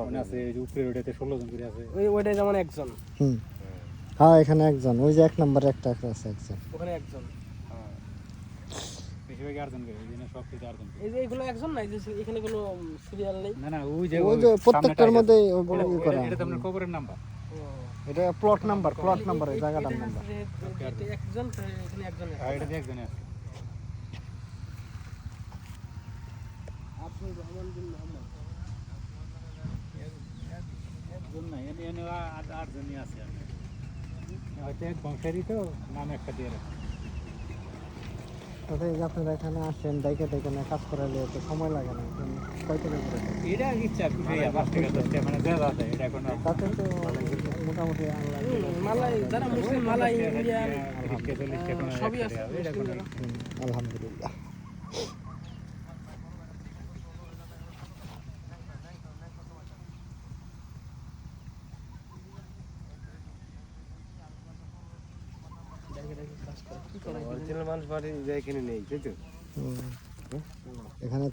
মানে আছে এই যে উপরে ওটাতে 16 জন করে আছে। ওইটাই যেমন একজন, হ্যাঁ এখানে একজন, ওই যে 1 নম্বরে একটা আছে একজন। ওখানে একজন। হ্যাঁ বেশিরভাগ আটজন করে, এই জন্য সব কিছু আটজন করে। এই যে এগুলো একজন না, এই যে এখানে কোনো সিরিয়াল নেই। না ওই যে প্রত্যেকটার মধ্যে ওগুলো ই করা। এটা তো আপনার কবরের নাম্বার। এটা প্লট নাম্বার, এই জায়গাটার এটা নাম্বার। হচ্ছে যে এটা একজন, তো এখানে একজন আছে। আর এটা দিয়ে একজনে আছে। আব্দুর রহমান বিন মোহাম্মদ। একজন না, এনে আটজনই আছে আর কি। হয়তো এক বংশেরই তো নাম একটা দিয়ে রাখে। তাতে এই যে আপনারা এখানে আসেন, দাইকে কাজ করালে তো সময় লাগে না, কয় টাকা করে দেয়? এটা ইচ্ছা খুশি 5 টাকা 10 টাকা মানে দেওয়া যায়, এটা কোনো তাতে তো মোটামুটি আল্লাহ মালাই, যারা মুসলিম মালাই, ইন্ডিয়ান 30 টাকা 40 টাকা কোনো সবই একটা আছে দেওয়া, এটা কোনো আলহামদুলিল্লাহ। অরিজিনাল মানুষ বাড়ি যায় এখানে নেই, তাই তো? এখানে